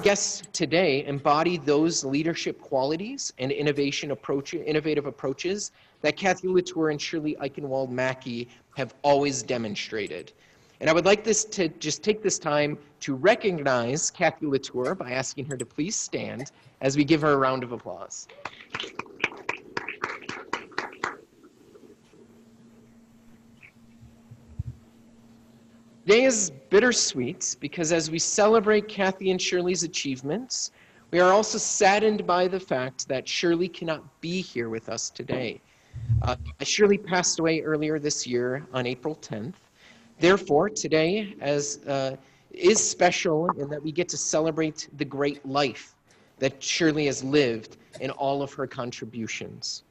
Guests today embody those leadership qualities and innovative approaches that Kathy LaTour and Shirley Eichenwald Mackey have always demonstrated. And I would like to just take this time to recognize Kathy LaTour by asking her to please stand as we give her a round of applause. Today is bittersweet because as we celebrate Kathy and Shirley's achievements, we are also saddened by the fact that Shirley cannot be here with us today. Shirley passed away earlier this year on April 10th. Therefore, today is special in that we get to celebrate the great life that Shirley has lived in all of her contributions.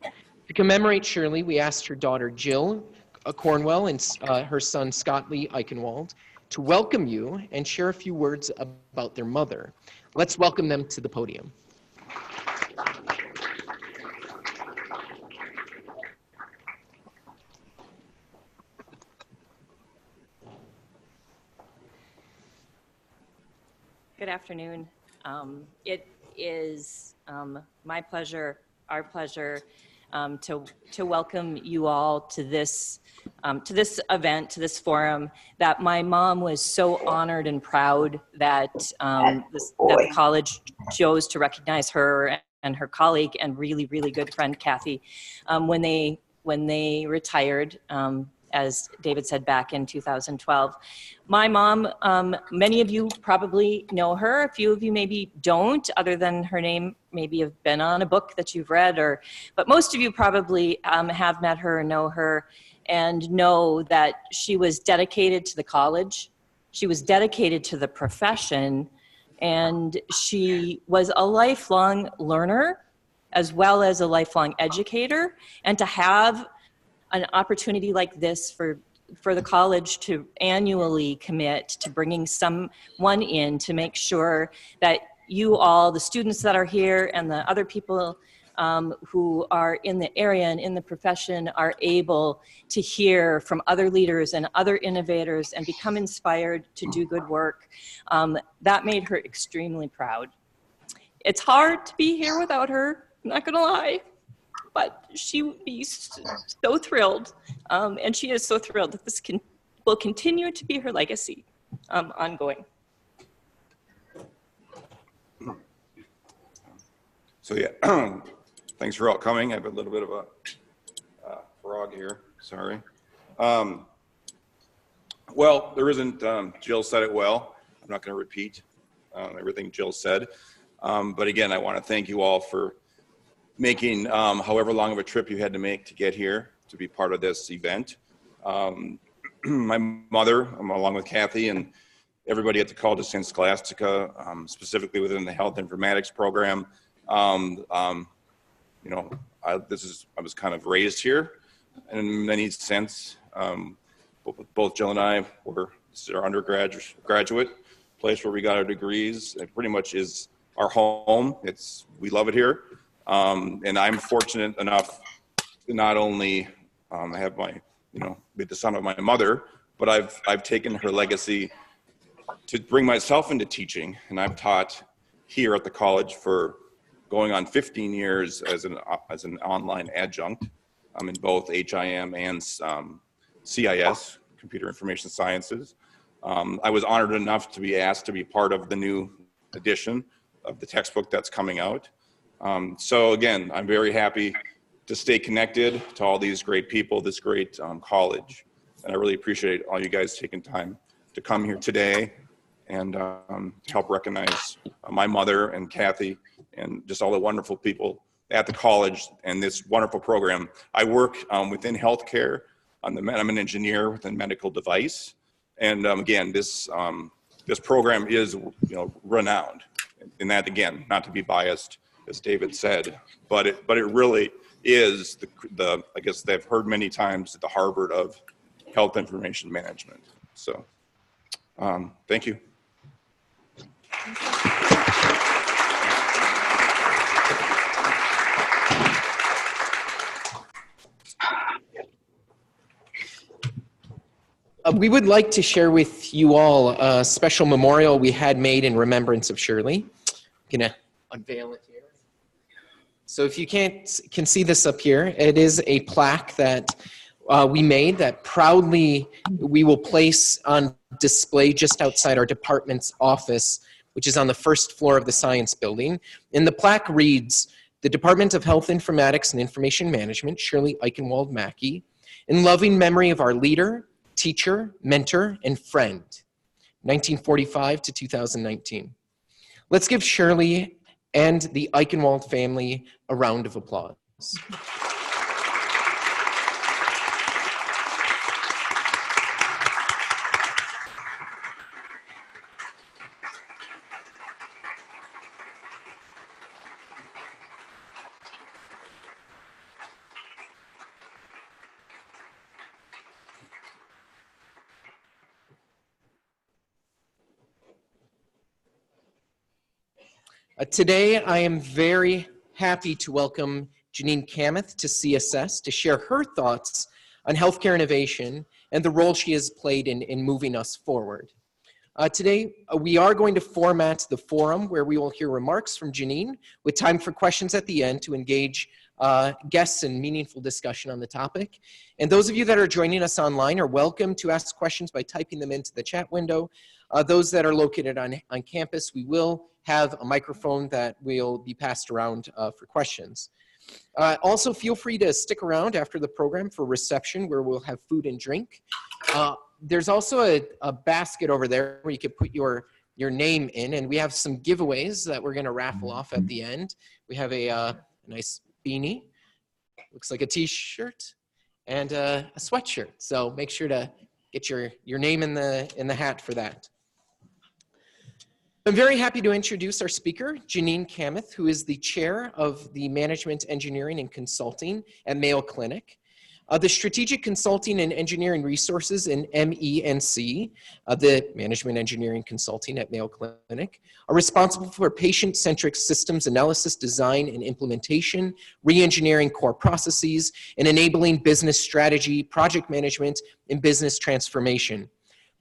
To commemorate Shirley, we asked her daughter Jill Cornwell and her son Scott Lee Eichenwald to welcome you and share a few words about their mother. Let's welcome them to the podium. Good afternoon. It is my pleasure, our pleasure, to welcome you all to this event, to this forum that my mom was so honored and proud that that the college chose to recognize her and her colleague and really, really good friend Kathy when they retired. As David said, back in 2012. My mom, many of you probably know her. A few of you maybe don't, other than her name maybe have been on a book that you've read, but most of you probably have met her and know her and know that she was dedicated to the college. She was dedicated to the profession, and she was a lifelong learner as well as a lifelong educator. And to have an opportunity like this for the college to annually commit to bringing someone in to make sure that you all, the students that are here and the other people who are in the area and in the profession, are able to hear from other leaders and other innovators and become inspired to do good work. That made her extremely proud. It's hard to be here without her, I'm not gonna lie. But she would be so thrilled, and she is so thrilled that this will continue to be her legacy ongoing. So yeah, thanks for all coming. I have a little bit of a frog here, sorry. Well, there isn't, Jill said it well. I'm not gonna repeat everything Jill said. But again, I wanna thank you all for making however long of a trip you had to make to get here to be part of this event. My mother, along with Kathy and everybody at the College of St. Scholastica, specifically within the health informatics program, you know, I was kind of raised here in many sense. Both Jill and I this is our undergraduate place where we got our degrees. It pretty much is our home. We love it here. And I'm fortunate enough to not only have be the son of my mother, but I've taken her legacy to bring myself into teaching. And I've taught here at the college for going on 15 years as an online adjunct in both HIM and CIS, Computer Information Sciences. I was honored enough to be asked to be part of the new edition of the textbook that's coming out. So again, I'm very happy to stay connected to all these great people, this great college. And I really appreciate all you guys taking time to come here today and to help recognize my mother and Kathy and just all the wonderful people at the college and this wonderful program. I work within healthcare. I'm an engineer within medical device. And again, this program is renowned. And that, again, not to be biased, as David said, but it really is the I guess they've heard many times, the Harvard of health information management. So thank you. We would like to share with you all a special memorial we had made in remembrance of Shirley. Gonna unveil it here. So if you can see this up here, it is a plaque that we made that proudly we will place on display just outside our department's office, which is on the first floor of the science building. And the plaque reads, "The Department of Health Informatics and Information Management, Shirley Eichenwald Mackey, in loving memory of our leader, teacher, mentor, and friend, 1945 to 2019. Let's give Shirley and the Eichenwald family a round of applause. Today, I am very happy to welcome Janine Kamath to CSS to share her thoughts on healthcare innovation and the role she has played in moving us forward. Today, we are going to format the forum where we will hear remarks from Janine with time for questions at the end to engage guests in meaningful discussion on the topic. And those of you that are joining us online are welcome to ask questions by typing them into the chat window. Those that are located on campus, we will have a microphone that will be passed around for questions. Also, feel free to stick around after the program for reception where we'll have food and drink. There's also a basket over there where you can put your name in, and we have some giveaways that we're gonna raffle off at the end. We have a nice beanie, looks like a t-shirt, and a sweatshirt. So make sure to get your name in the hat for that. I'm very happy to introduce our speaker, Janine Kamath, who is the chair of the Management Engineering and Consulting at Mayo Clinic. The Strategic Consulting and Engineering Resources in MENC, the Management Engineering Consulting at Mayo Clinic, are responsible for patient-centric systems analysis, design, and implementation, re-engineering core processes, and enabling business strategy, project management, and business transformation.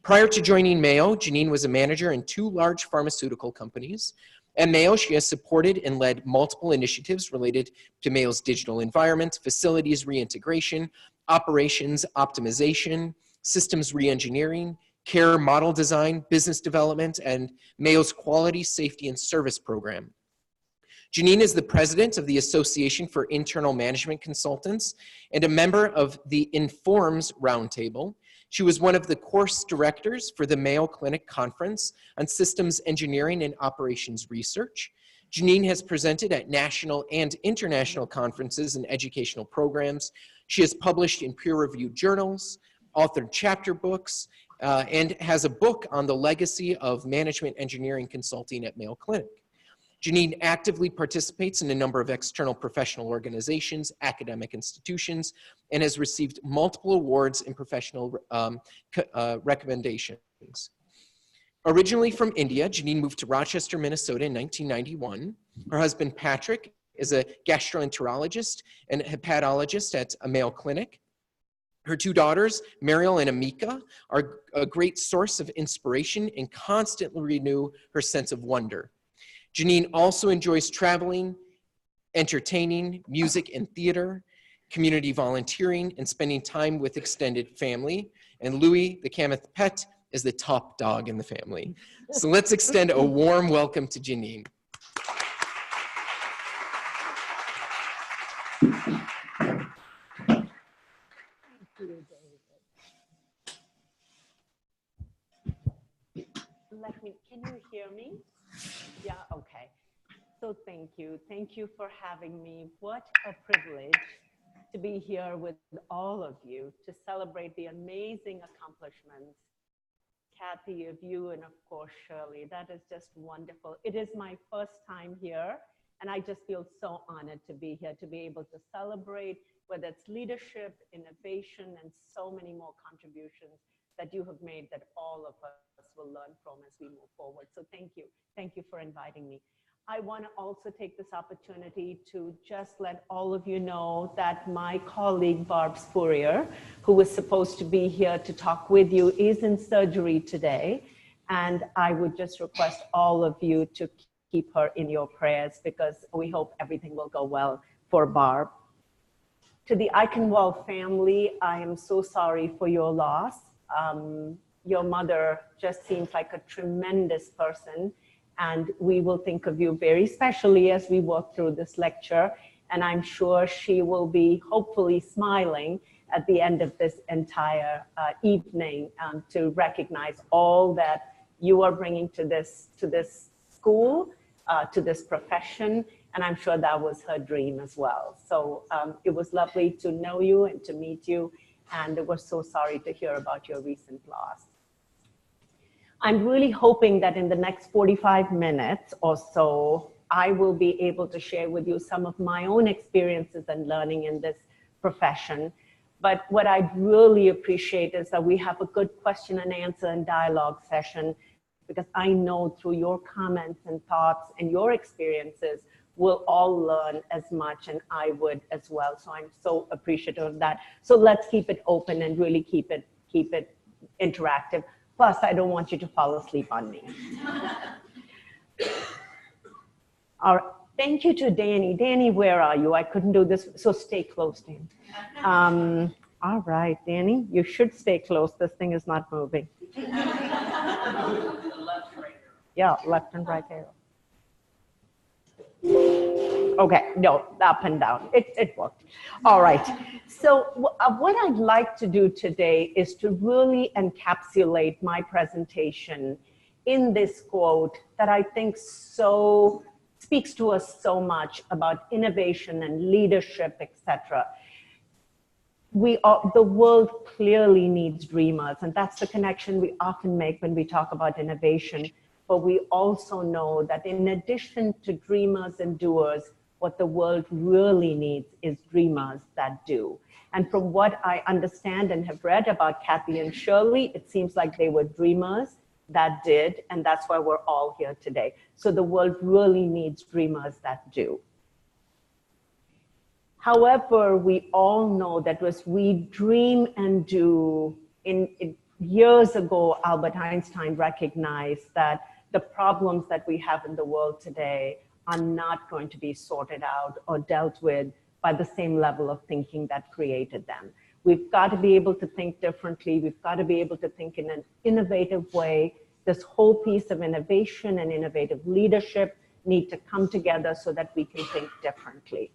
Prior to joining Mayo, Janine was a manager in 2 large pharmaceutical companies. At Mayo, she has supported and led multiple initiatives related to Mayo's digital environment, facilities reintegration, operations optimization, systems reengineering, care model design, business development, and Mayo's quality, safety, and service program. Janine is the president of the Association for Internal Management Consultants and a member of the Informs Roundtable. She was one of the course directors for the Mayo Clinic Conference on Systems Engineering and Operations Research. Janine has presented at national and international conferences and educational programs. She has published in peer-reviewed journals, authored chapter books, and has a book on the legacy of management engineering consulting at Mayo Clinic. Janine actively participates in a number of external professional organizations, academic institutions, and has received multiple awards and professional recommendations. Originally from India, Janine moved to Rochester, Minnesota in 1991. Her husband, Patrick, is a gastroenterologist and hepatologist at a Mayo Clinic. Her 2 daughters, Mariel and Amika, are a great source of inspiration and constantly renew her sense of wonder. Janine also enjoys traveling, entertaining, music and theater, community volunteering, and spending time with extended family. And Louis, the Kamath pet, is the top dog in the family. So let's extend a warm welcome to Janine. Can you hear me? Yeah, okay. So thank you. Thank you for having me. What a privilege to be here with all of you to celebrate the amazing accomplishments, Kathy, of you, and of course, Shirley. That is just wonderful. It is my first time here, and I just feel so honored to be here, to be able to celebrate whether it's leadership, innovation, and so many more contributions that you have made that all of us will learn from as we move forward. So thank you. Thank you for inviting me. I want to also take this opportunity to just let all of you know that my colleague, Barb Spurrier, who was supposed to be here to talk with you, is in surgery today. And I would just request all of you to keep her in your prayers because we hope everything will go well for Barb. To the Eichenwald family, I am so sorry for your loss. Your mother just seems like a tremendous person, and we will think of you very specially as we walk through this lecture. And I'm sure she will be hopefully smiling at the end of this entire evening to recognize all that you are bringing to this school, to this profession. And I'm sure that was her dream as well. So it was lovely to know you and to meet you. And we're so sorry to hear about your recent loss. I'm really hoping that in the next 45 minutes or so, I will be able to share with you some of my own experiences and learning in this profession. But what I'd really appreciate is that we have a good question and answer and dialogue session, because I know through your comments and thoughts and your experiences, we'll all learn as much, and I would as well. So I'm so appreciative of that. So let's keep it open and really keep it interactive. Plus, I don't want you to fall asleep on me. All right. Thank you to Danny. Danny, where are you? I couldn't do this, so stay close, Danny. All right, Danny, you should stay close. This thing is not moving. Yeah, left and right arrow. Okay, no, up and down. It worked. All right. So what I'd like to do today is to really encapsulate my presentation in this quote that I think so speaks to us so much about innovation and leadership, etc. The world clearly needs dreamers, and that's the connection we often make when we talk about innovation. But we also know that in addition to dreamers and doers, what the world really needs is dreamers that do. And from what I understand and have read about Kathy and Shirley, it seems like they were dreamers that did, and that's why we're all here today. So the world really needs dreamers that do. However, we all know that as we dream and do, years ago, Albert Einstein recognized that the problems that we have in the world today are not going to be sorted out or dealt with by the same level of thinking that created them. We've got to be able to think differently. We've got to be able to think in an innovative way. This whole piece of innovation and innovative leadership need to come together so that we can think differently.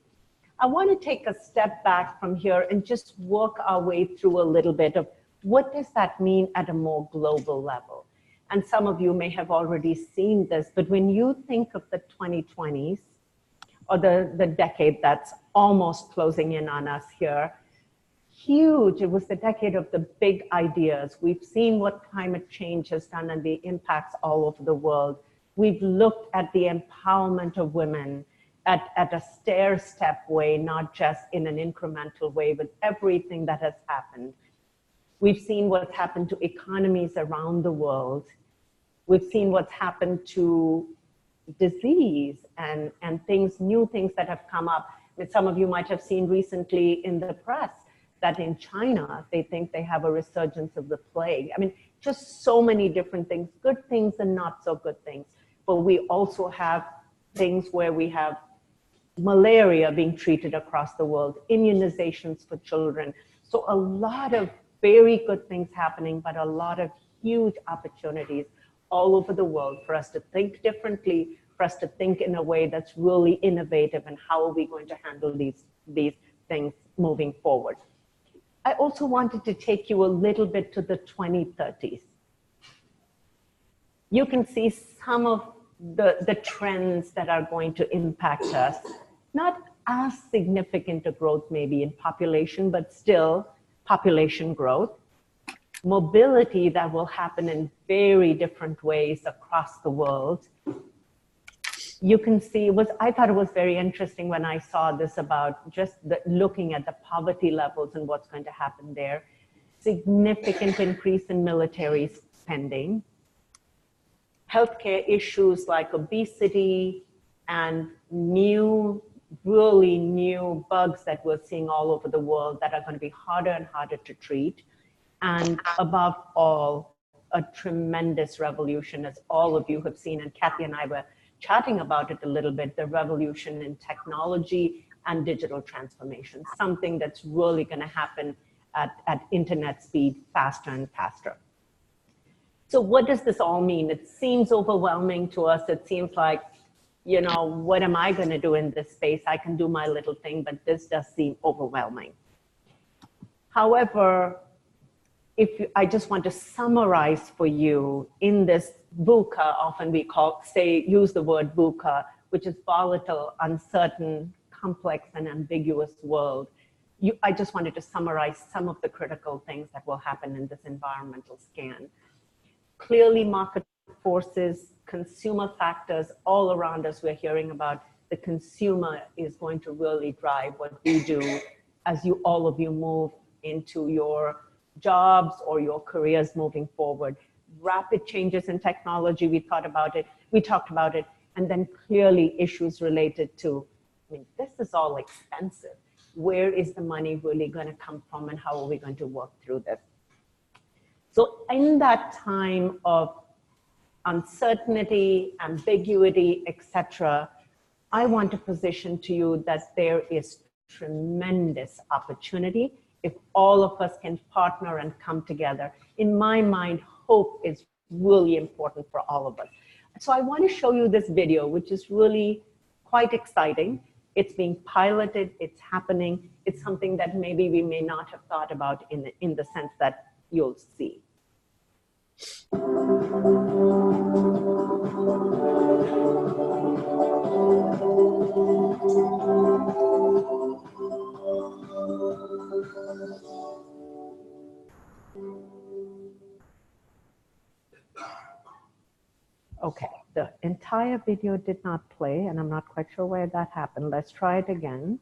I want to take a step back from here and just work our way through a little bit of what does that mean at a more global level. And some of you may have already seen this, but when you think of the 2020s, or the decade that's almost closing in on us here, huge, it was the decade of the big ideas. We've seen what climate change has done and the impacts all over the world. We've looked at the empowerment of women at a stair-step way, not just in an incremental way, but everything that has happened. We've seen what's happened to economies around the world. We've seen what's happened to disease and things, new things that have come up. That some of you might have seen recently in the press that in China, they think they have a resurgence of the plague. I mean, just so many different things, good things and not so good things. But we also have things where we have malaria being treated across the world, immunizations for children. So a lot of very good things happening, but a lot of huge opportunities all over the world for us to think differently, for us to think in a way that's really innovative, and how are we going to handle these things moving forward. I also wanted to take you a little bit to the 2030s. You can see some of the trends that are going to impact us, not as significant a growth maybe in population, but still population growth. Mobility that will happen in very different ways across the world. You can see, I thought it was very interesting when I saw this about just looking at the poverty levels and what's going to happen there. Significant increase in military spending. Healthcare issues like obesity and really new bugs that we're seeing all over the world that are going to be harder and harder to treat. And above all, a tremendous revolution, as all of you have seen, and Kathy and I were chatting about it a little bit, the revolution in technology and digital transformation, something that's really going to happen at internet speed faster and faster. So what does this all mean? It seems overwhelming to us. It seems like, you know, what am I going to do in this space? I can do my little thing, but this does seem overwhelming. However, I just want to summarize for you in this VUCA, often we use the word VUCA, which is volatile, uncertain, complex, and ambiguous world. I just wanted to summarize some of the critical things that will happen in this environmental scan. Clearly, market forces, consumer factors all around us, we're hearing about the consumer is going to really drive what we do as all of you move into your jobs or your careers moving forward. Rapid changes in technology, we talked about it, and then clearly issues related to, I mean, this is all expensive. Where is the money really going to come from, and how are we going to work through this? So in that time of uncertainty, ambiguity, etc., I want to position to you that there is tremendous opportunity if all of us can partner and come together. In my mind, hope is really important for all of us. So I want to show you this video, which is really quite exciting. It's being piloted, it's happening. It's something that maybe we may not have thought about in the sense that you'll see. Okay, the entire video did not play, and I'm not quite sure where that happened. Let's try it again.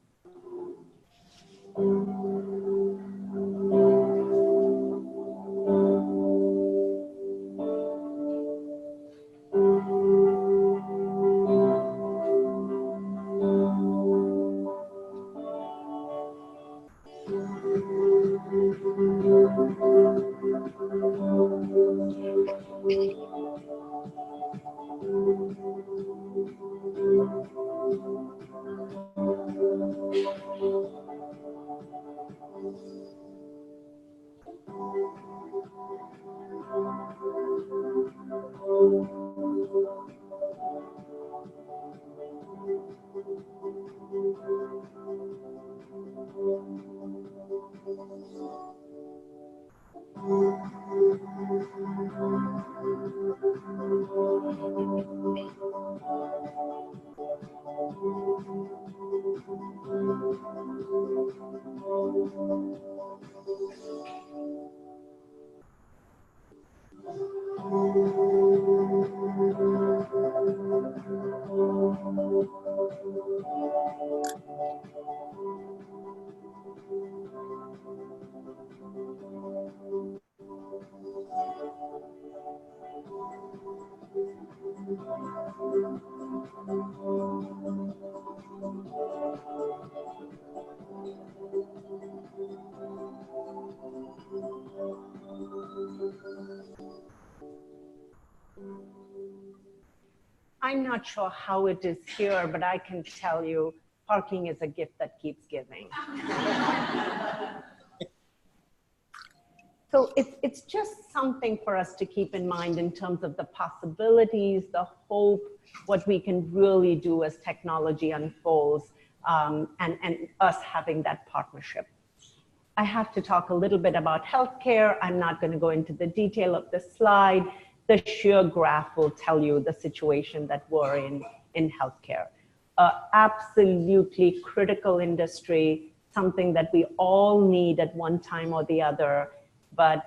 I'm not sure how it is here, but I can tell you parking is a gift that keeps giving. So it's just something for us to keep in mind in terms of the possibilities, the hope, what we can really do as technology unfolds, and us having that partnership. I have to talk a little bit about healthcare. I'm not going to go into the detail of the slide. The sheer graph will tell you the situation that we're in healthcare. Absolutely critical industry, something that we all need at one time or the other, but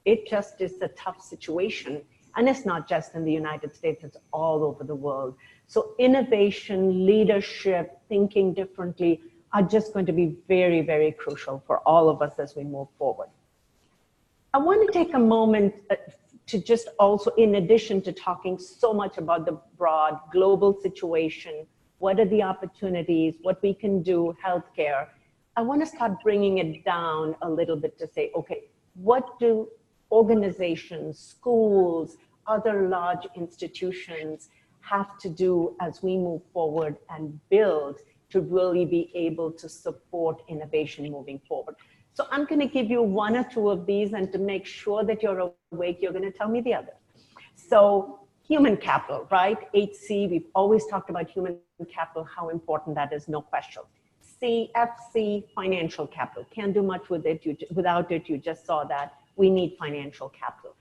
it just is a tough situation. And it's not just in the United States, it's all over the world. So innovation, leadership, thinking differently are just going to be very, very crucial for all of us as we move forward. I want to take a moment to just also, in addition to talking so much about the broad global situation, what are the opportunities, what we can do, healthcare, I want to start bringing it down a little bit to say, okay, what do organizations, schools, other large institutions, have to do as we move forward and build to really be able to support innovation moving forward. So I'm going to give you one or two of these, and to make sure that you're awake, you're going to tell me the other. So human capital, right? HC, we've always talked about human capital, how important that is, no question. FC, financial capital. Can't do much with it. Without it, you just saw that. We need financial capital.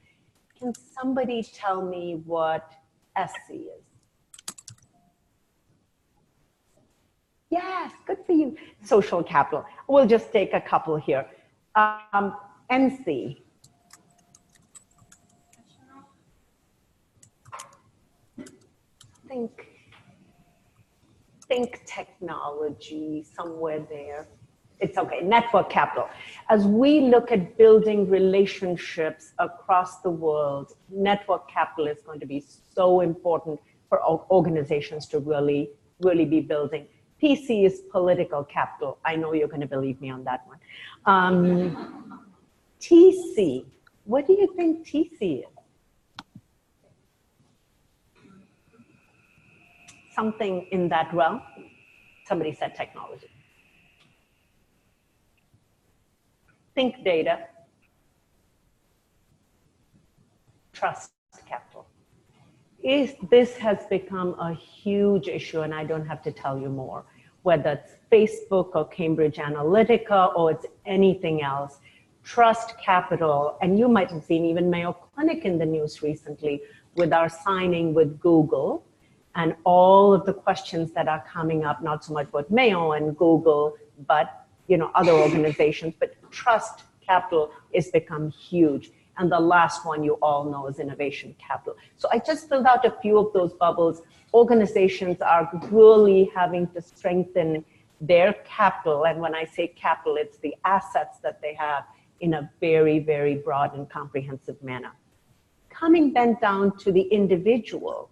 Can somebody tell me what SC is? Yes, good for you. Social capital. We'll just take a couple here. NC. Think technology, somewhere there. It's okay, network capital. As we look at building relationships across the world, network capital is going to be so important for organizations to really be building. PC is political capital. I know you're going to believe me on that one. TC, what do you think TC is? Something in that realm? Somebody said technology. Think data. Trust capital. This has become a huge issue, and I don't have to tell you more, whether it's Facebook or Cambridge Analytica or it's anything else. Trust capital, and you might have seen even Mayo Clinic in the news recently with our signing with Google and all of the questions that are coming up, not so much with Mayo and Google, but other organizations. But trust capital has become huge. And the last one you all know is innovation capital. So I just filled out a few of those bubbles. Organizations are really having to strengthen their capital. And when I say capital, it's the assets that they have in a very, very broad and comprehensive manner. Coming then down to the individual,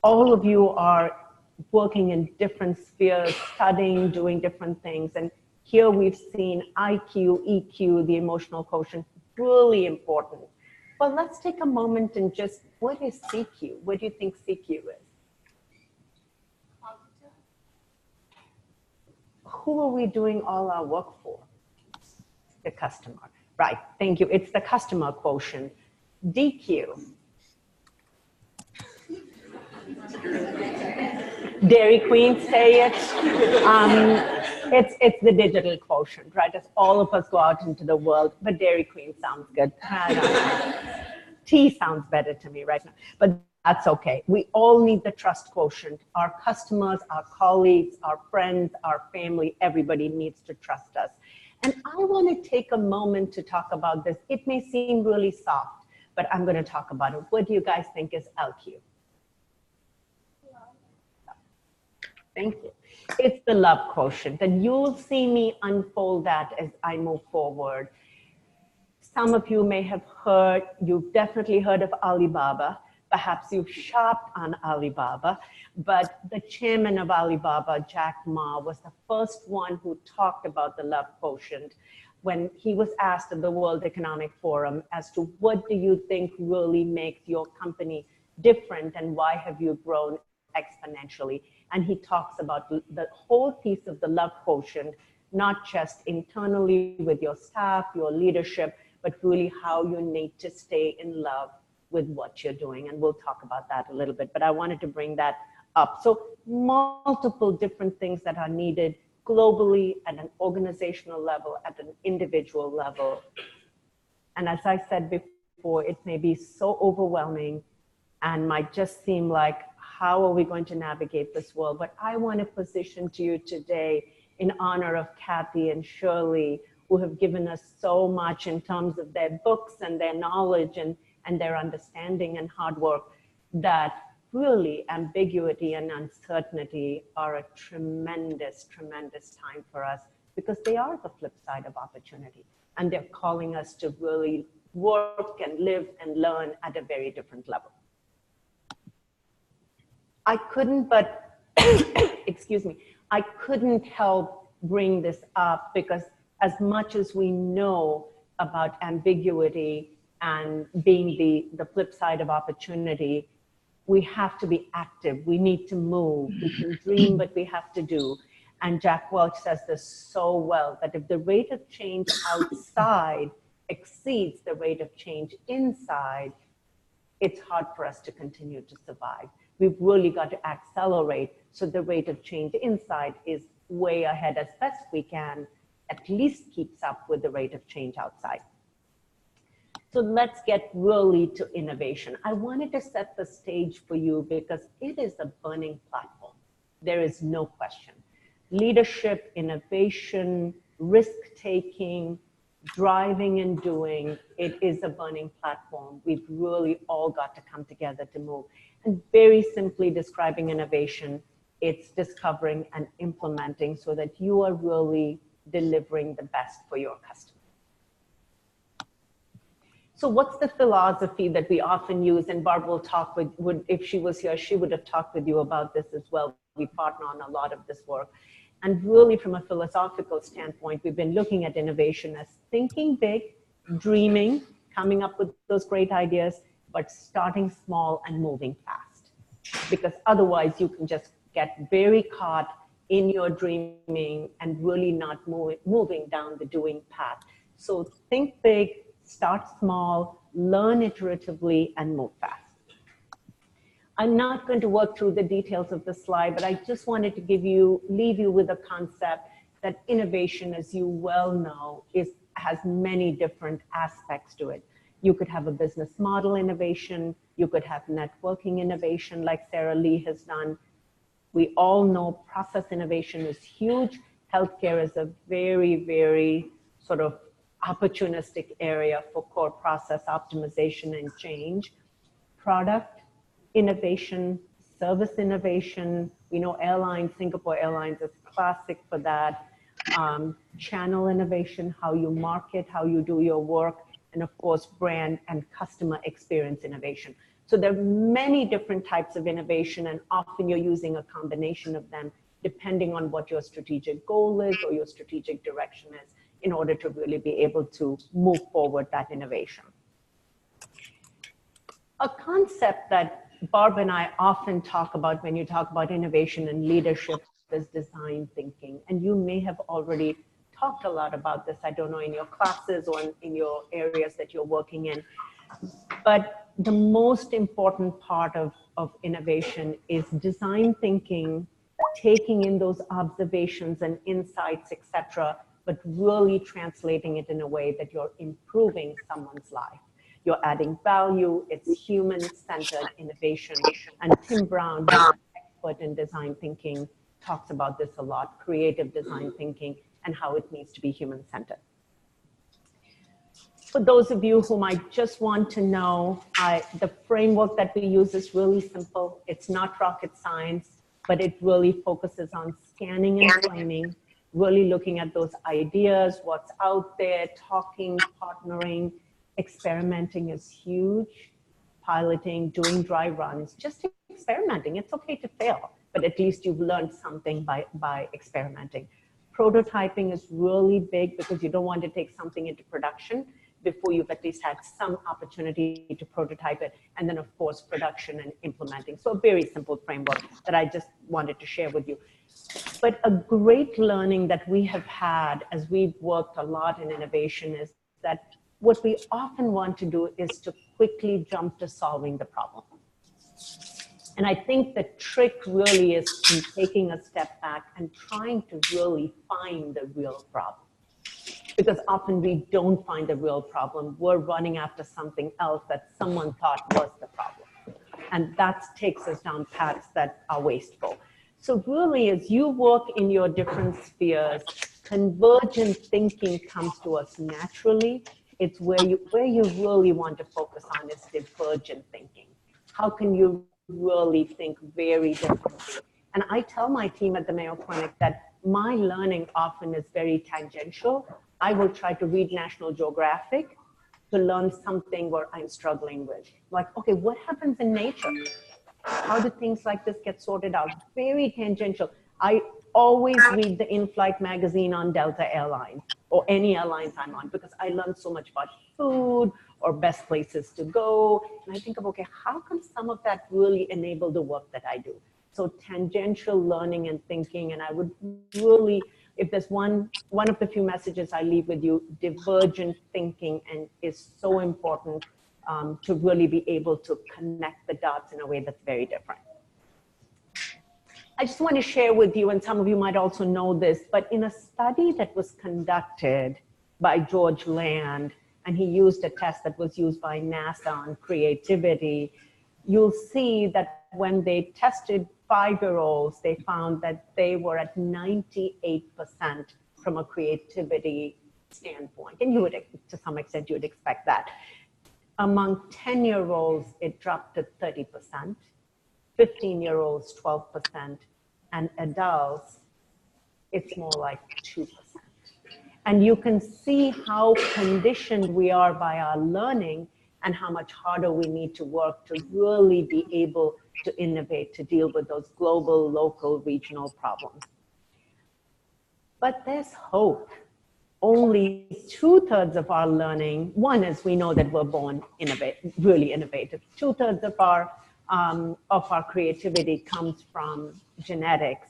all of you are working in different spheres, studying, doing different things. And here we've seen IQ, EQ, the emotional quotient, really important. Well, let's take a moment and just, what is CQ? What do you think CQ is? Who are we doing all our work for? The customer. Right, thank you. It's the customer quotient. DQ. Dairy Queen, say it. It's the digital quotient, right? As all of us go out into the world, but Dairy Queen sounds good. T sounds better to me right now, but that's okay. We all need the trust quotient. Our customers, our colleagues, our friends, our family, everybody needs to trust us. And I want to take a moment to talk about this. It may seem really soft, but I'm going to talk about it. What do you guys think is LQ? Thank you. It's the love quotient, and you'll see me unfold that as I move forward. Some of you may have heard, you've definitely heard of Alibaba. Perhaps you've shopped on Alibaba, but the chairman of Alibaba, Jack Ma, was the first one who talked about the love quotient when he was asked at the World Economic Forum as to what do you think really makes your company different and why have you grown exponentially? And he talks about the whole piece of the love quotient, not just internally with your staff, your leadership, but really how you need to stay in love with what you're doing. And we'll talk about that a little bit, but I wanted to bring that up. So multiple different things that are needed globally at an organizational level, at an individual level. And as I said before, it may be so overwhelming and might just seem like, how are we going to navigate this world? But I want to position to you today in honor of Kathy and Shirley, who have given us so much in terms of their books and their knowledge and their understanding and hard work, that really ambiguity and uncertainty are a tremendous, tremendous time for us, because they are the flip side of opportunity. And they're calling us to really work and live and learn at a very different level. I couldn't but, excuse me, I couldn't help bring this up because as much as we know about ambiguity and being the flip side of opportunity, we have to be active. We need to move. We can dream, but we have to do. And Jack Welch says this so well, that if the rate of change outside exceeds the rate of change inside, it's hard for us to continue to survive. We've really got to accelerate so the rate of change inside is way ahead as best we can, at least keeps up with the rate of change outside. So let's get really to innovation. I wanted to set the stage for you because it is a burning platform. There is no question. Leadership, innovation, risk-taking, driving and doing, it is a burning platform. We've really all got to come together to move. And very simply describing innovation, it's discovering and implementing so that you are really delivering the best for your customer. So what's the philosophy that we often use? And Barb will talk with, if she was here, she would have talked with you about this as well. We partner on a lot of this work. And really from a philosophical standpoint, we've been looking at innovation as thinking big, dreaming, coming up with those great ideas, but starting small and moving fast. Because otherwise you can just get very caught in your dreaming and really not moving down the doing path. So think big, start small, learn iteratively, and move fast. I'm not going to work through the details of the slide, but I just wanted to leave you with a concept that innovation, as you well know, has many different aspects to it. You could have a business model innovation. You could have networking innovation like Sarah Lee has done. We all know process innovation is huge. Healthcare is a very, very sort of opportunistic area for core process optimization and change. Product innovation, service innovation. We know airlines, Singapore Airlines is classic for that. Channel innovation, how you market, how you do your work, and of course, brand and customer experience innovation. So there are many different types of innovation, and often you're using a combination of them depending on what your strategic goal is or your strategic direction is in order to really be able to move forward that innovation. A concept that Barb and I often talk about when you talk about innovation and leadership is design thinking. And you may have already talked a lot about this, I don't know, in your classes or in your areas that you're working in. But the most important part of innovation is design thinking, taking in those observations and insights, etc., but really translating it in a way that you're improving someone's life. You're adding value, it's human-centered innovation. And Tim Brown, who's an expert in design thinking, talks about this a lot, creative design thinking and how it needs to be human-centered. For those of you who might just want to know, the framework that we use is really simple. It's not rocket science, but it really focuses on scanning and framing, really looking at those ideas, what's out there, talking, partnering. Experimenting is huge. Piloting, doing dry runs, just experimenting. It's okay to fail, but at least you've learned something by experimenting. Prototyping is really big because you don't want to take something into production before you've at least had some opportunity to prototype it. And then of course, production and implementing. So a very simple framework that I just wanted to share with you. But a great learning that we have had as we've worked a lot in innovation is that what we often want to do is to quickly jump to solving the problem. And I think the trick really is in taking a step back and trying to really find the real problem. Because often we don't find the real problem. We're running after something else that someone thought was the problem. And that takes us down paths that are wasteful. So really, as you work in your different spheres, convergent thinking comes to us naturally. It's where you really want to focus on is divergent thinking. How can you really think very differently? And I tell my team at the Mayo Clinic that my learning often is very tangential. I will try to read National Geographic to learn something where I'm struggling with. Like, okay, what happens in nature? How do things like this get sorted out? Very tangential. I always read the in-flight magazine on Delta Airlines. or any airlines I'm on, because I learned so much about food or best places to go. And I think of, okay, how can some of that really enable the work that I do? So tangential learning and thinking, and I would really, if there's one of the few messages I leave with you, divergent thinking and is so important to really be able to connect the dots in a way that's very different. I just want to share with you, and some of you might also know this, but in a study that was conducted by George Land, and he used a test that was used by NASA on creativity, you'll see that when they tested 5-year-olds, they found that they were at 98% from a creativity standpoint. And you would, to some extent, you would expect that. Among 10-year-olds, it dropped to 30%, 15-year-olds, 12%, and adults, it's more like 2%. And you can see how conditioned we are by our learning and how much harder we need to work to really be able to innovate, to deal with those global, local, regional problems. But there's hope. Only 2/3 of our learning, one is we know that we're born really innovative. 2/3 of our creativity comes from genetics,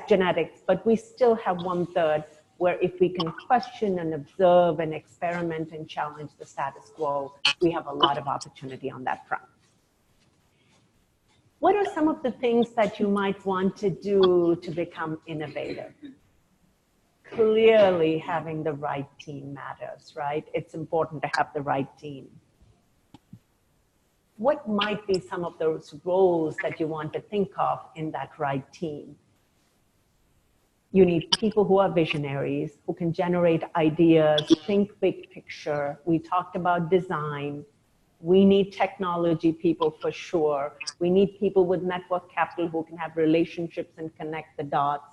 genetics, but we still have 1/3 where if we can question and observe and experiment and challenge the status quo, we have a lot of opportunity on that front. What are some of the things that you might want to do to become innovative? Clearly, having the right team matters, right? It's important to have the right team. What might be some of those roles that you want to think of in that right team? You need people who are visionaries, who can generate ideas, think big picture. We talked about design. We need technology people for sure. We need people with network capital who can have relationships and connect the dots.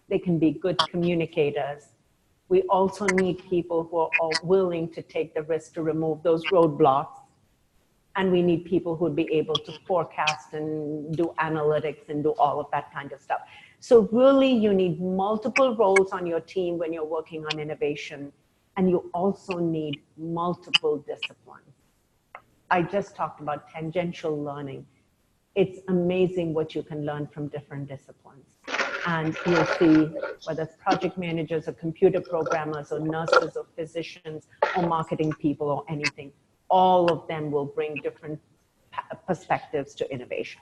They can be good communicators. We also need people who are willing to take the risk to remove those roadblocks. And we need people who would be able to forecast and do analytics and do all of that kind of stuff. So really, you need multiple roles on your team when you're working on innovation, and you also need multiple disciplines. I just talked about tangential learning. It's amazing what you can learn from different disciplines. And you'll see whether it's project managers or computer programmers or nurses or physicians or marketing people or anything, all of them will bring different perspectives to innovation.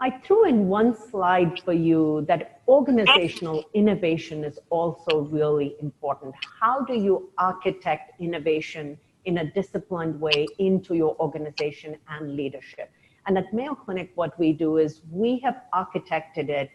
I threw in one slide for you that organizational innovation is also really important. How do you architect innovation in a disciplined way into your organization and leadership? And at Mayo Clinic, what we do is we have architected it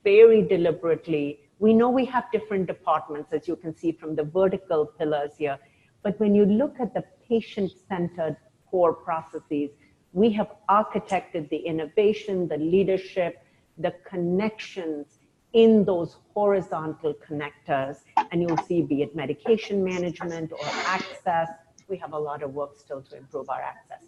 very deliberately. We know we have different departments, as you can see from the vertical pillars here. But when you look at the patient-centered core processes, we have architected the innovation, the leadership, the connections in those horizontal connectors. And you'll see, be it medication management or access, we have a lot of work still to improve our access,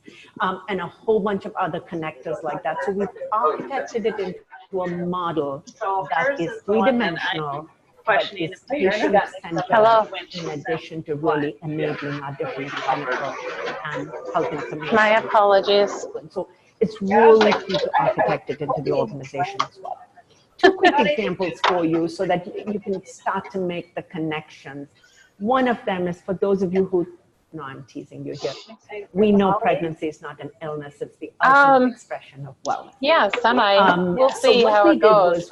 and a whole bunch of other connectors like that. So we've architected it into a model that is three-dimensional, but is patient-centered in addition to really enabling our different clinical and health information. My apologies. So it's really key to architect it into the organization as well. Two quick examples for you so that you can start to make the connections. One of them is for those of you who, no, I'm teasing you here. We know pregnancy is not an illness, it's the ultimate expression of wellness. Yeah, we'll see so how it goes.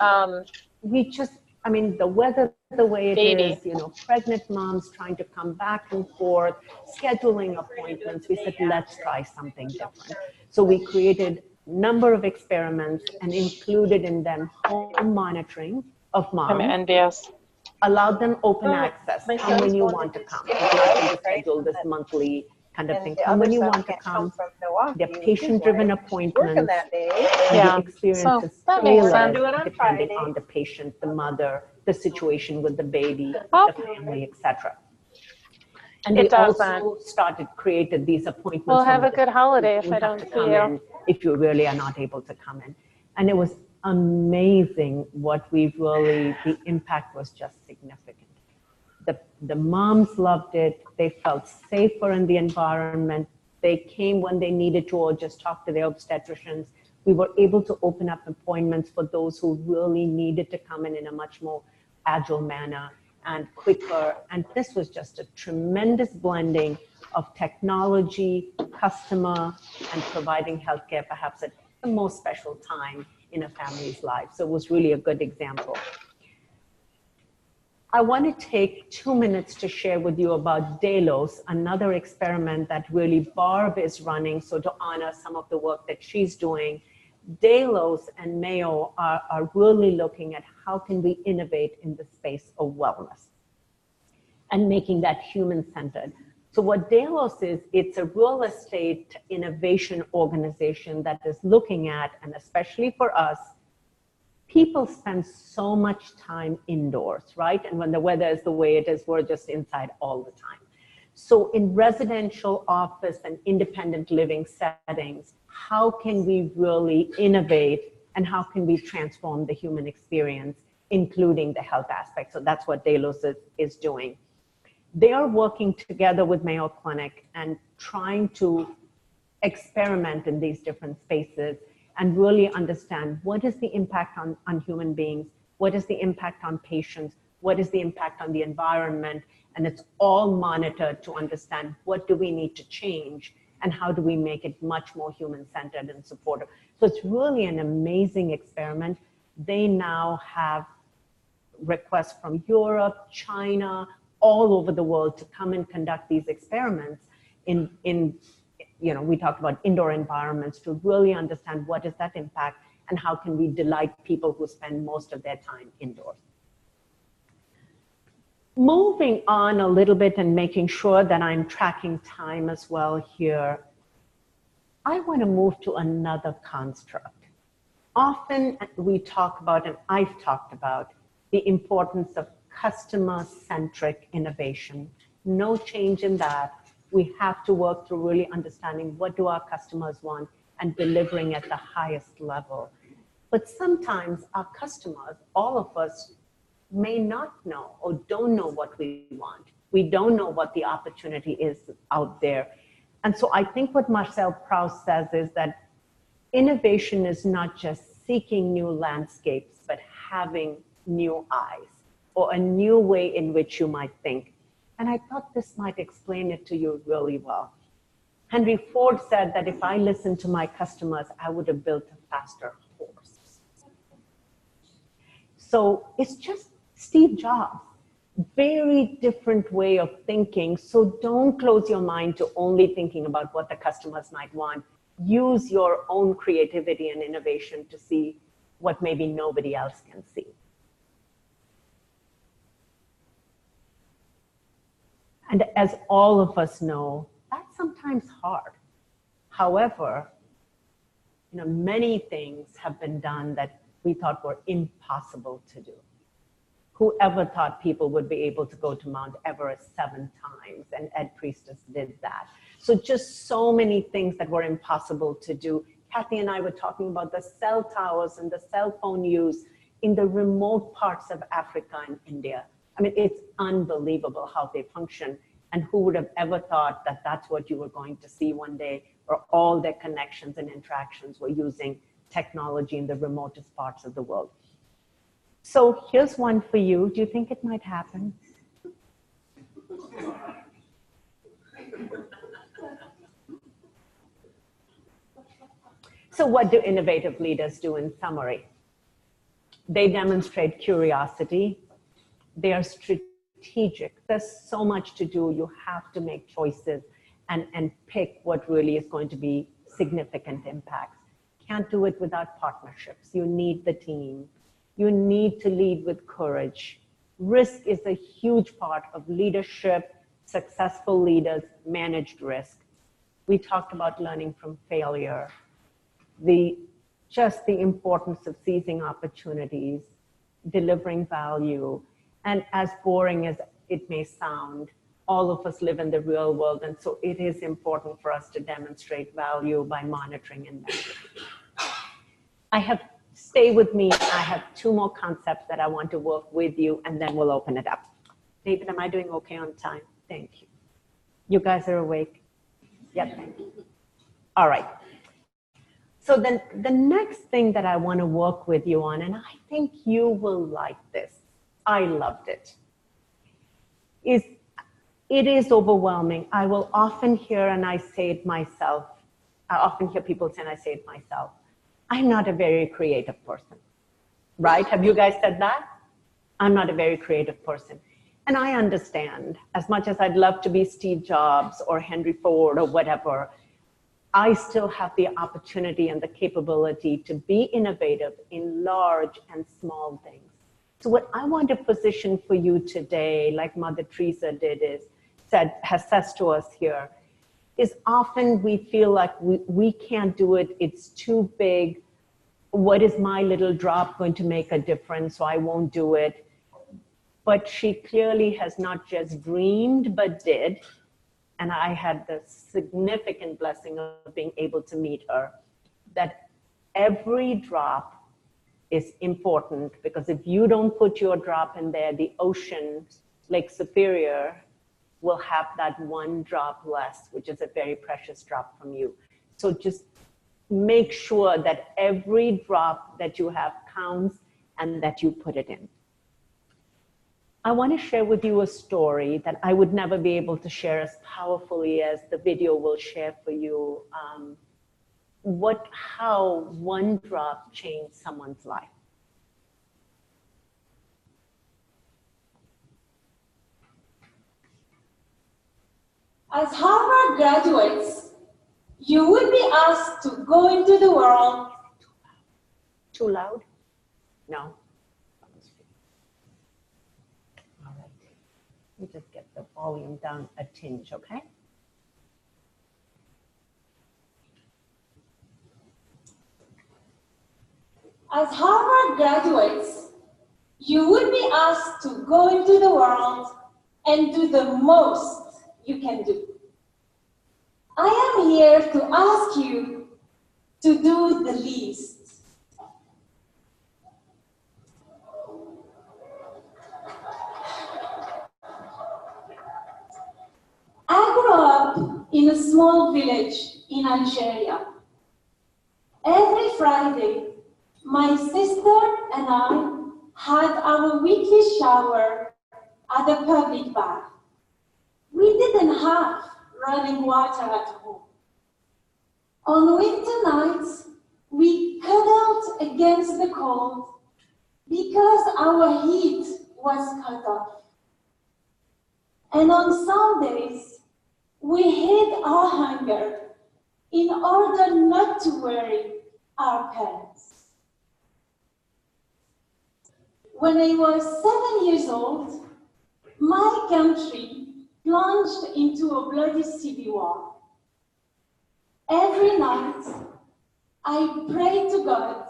We just, I mean, the weather the way it is, you know, pregnant moms trying to come back and forth, scheduling appointments. We said, let's try something different. So we created a number of experiments and included in them home monitoring of moms. I'm envious. Allowed them open access. Come when you want to come. You schedule this monthly kind of thing. Come when you want to come. They're patient-driven appointments. Yeah. The experience is tailored depending on the patient, the mother, the situation with the baby, the family, etc. And we also created these appointments. We'll have a good holiday if I don't see you. If you really are not able to come in. And it was amazing what we really, the impact was just significant. The moms loved it. They felt safer in the environment. They came when they needed to or just talk to their obstetricians. We were able to open up appointments for those who really needed to come in a much more agile manner and quicker. And this was just a tremendous blending of technology, customer, and providing healthcare perhaps at the most special time in a family's life. So it was really a good example. I want to take 2 minutes to share with you about Delos, another experiment that really Barb is running, so to honor some of the work that she's doing. Delos and Mayo are really looking at how can we innovate in the space of wellness and making that human-centered. So what Delos is, it's a real estate innovation organization that is looking at, and especially for us, people spend so much time indoors, right? And when the weather is the way it is, we're just inside all the time. So in residential, office, and independent living settings, how can we really innovate and how can we transform the human experience, including the health aspect? So that's what Delos is doing. They are working together with Mayo Clinic and trying to experiment in these different spaces and really understand what is the impact on human beings, what is the impact on patients, what is the impact on the environment, and it's all monitored to understand what do we need to change and how do we make it much more human-centered and supportive. So it's really an amazing experiment. They now have requests from Europe, China, all over the world to come and conduct these experiments in we talked about indoor environments to really understand what is that impact and how can we delight people who spend most of their time indoors. Moving on a little bit and making sure that I'm tracking time as well here, I want to move to another construct. Often we talk about, and I've talked about, the importance of customer-centric innovation. No change in that. We have to work through really understanding what do our customers want and delivering at the highest level. But sometimes our customers, all of us, may not know or don't know what we want. We don't know what the opportunity is out there. And so I think what Marcel Proust says is that innovation is not just seeking new landscapes, but having new eyes or a new way in which you might think. And I thought this might explain it to you really well. Henry Ford said that if I listened to my customers, I would have built a faster horse. So it's just Steve Jobs, very different way of thinking. So don't close your mind to only thinking about what the customers might want. Use your own creativity and innovation to see what maybe nobody else can see. And as all of us know, that's sometimes hard. However, many things have been done that we thought were impossible to do. Whoever thought people would be able to go to Mount Everest 7 times, and Ed Priestess did that. So just so many things that were impossible to do. Kathy and I were talking about the cell towers and the cell phone use in the remote parts of Africa and India. I mean, it's unbelievable how they function. And who would have ever thought that that's what you were going to see one day, where all their connections and interactions were using technology in the remotest parts of the world. So here's one for you. Do you think it might happen? So what do innovative leaders do in summary? They demonstrate curiosity. They are strategic. There's so much to do. You have to make choices and pick what really is going to be significant impacts. Can't do it without partnerships. You need the team. You need to lead with courage. Risk is a huge part of leadership. Successful leaders managed risk. We talked about learning from failure. Just the importance of seizing opportunities, delivering value. And as boring as it may sound, all of us live in the real world, and so it is important for us to demonstrate value by monitoring and measuring. I have stay with me. I have two more concepts that I want to work with you, and then we'll open it up. David, am I doing okay on time? Thank you. You guys are awake? Yeah, thank you. All right. So then the next thing that I want to work with you on, and I think you will like this, I loved it, is it is overwhelming. I will often hear, and I say it myself, I often hear people say, and I say it myself, I'm not a very creative person, right? Have you guys said that? I'm not a very creative person. And I understand, as much as I'd love to be Steve Jobs or Henry Ford or whatever, I still have the opportunity and the capability to be innovative in large and small things. So what I want to position for you today, like Mother Teresa did, says to us here, is often we feel like we can't do it, it's too big. What is my little drop going to make a difference? So I won't do it. But she clearly has not just dreamed, but did. And I had the significant blessing of being able to meet her, that every drop is important, because if you don't put your drop in there, the ocean, Lake Superior, will have that one drop less, which is a very precious drop from you. So just make sure that every drop that you have counts and that you put it in. I want to share with you a story that I would never be able to share as powerfully as the video will share for you, how one drop changed someone's life. As Harvard graduates, you will be asked to go into the world. Too loud? No. All right. Let me just get the volume down a tinge, okay? As Harvard graduates, you will be asked to go into the world and do the most you can do. I am here to ask you to do the least. I grew up in a small village in Algeria. Every Friday, my sister and I had our weekly shower at a public bath. We didn't have running water at home. On winter nights, we cuddled against the cold because our heat was cut off. And on Sundays, we hid our hunger in order not to worry our parents. When I was 7 years old, my country plunged into a bloody civil war. Every night, I prayed to God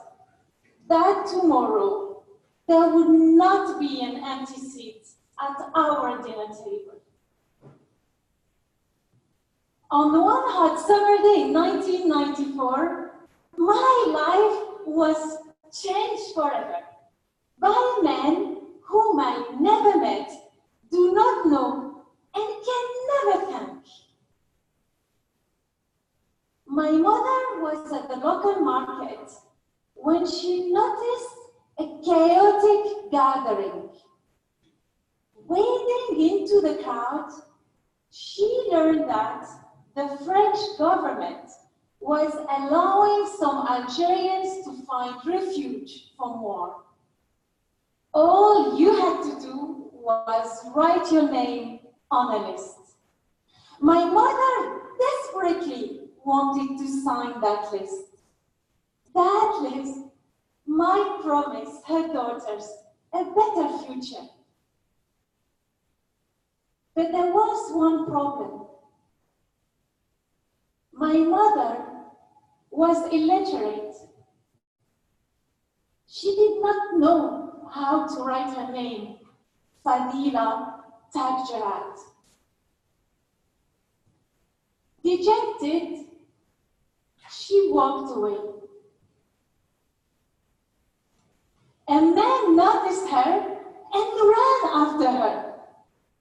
that tomorrow there would not be an empty seat at our dinner table. On one hot summer day in 1994, my life was changed forever by a man whom I never met, do not know, and can never thank. My mother was at the local market when she noticed a chaotic gathering. Wading into the crowd, she learned that the French government was allowing some Algerians to find refuge from war. All you had to do was write your name on a list. My mother desperately wanted to sign that list. That list might promise her daughters a better future. But there was one problem. My mother was illiterate. She did not know how to write her name, Fadila Tagjarat. Dejected, she walked away. noticed her and ran after her.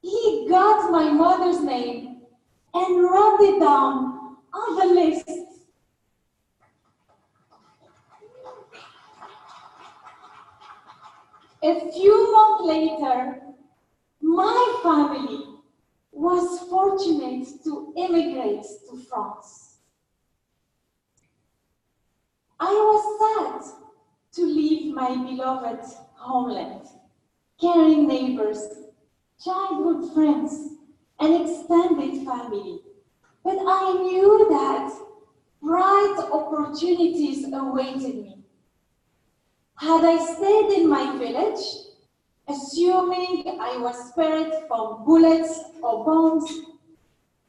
He got my mother's name and wrote it down on the list. A few months later, my family was fortunate to immigrate to France. I was sad to leave my beloved homeland, caring neighbors, childhood friends, and extended family. But I knew that bright opportunities awaited me. Had I stayed in my village, assuming I was spared from bullets or bombs,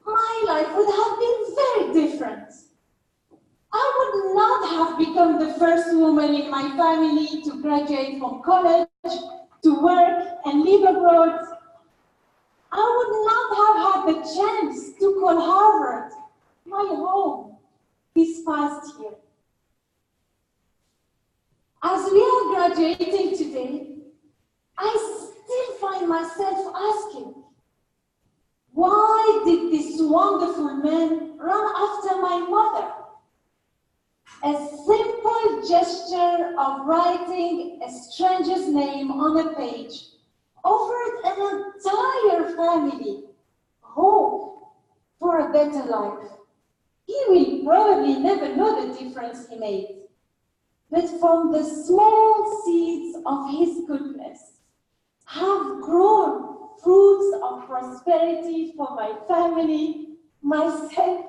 my life would have been very different. I would not have become the first woman in my family to graduate from college, to work and live abroad. I would not have had the chance to call Harvard my home this past year. As we are graduating today, I still find myself asking, why did this wonderful man run after my mother? A simple gesture of writing a stranger's name on a page offered an entire family hope for a better life. He will probably never know the difference he made. But from the small seeds of his goodness have grown fruits of prosperity for my family, myself,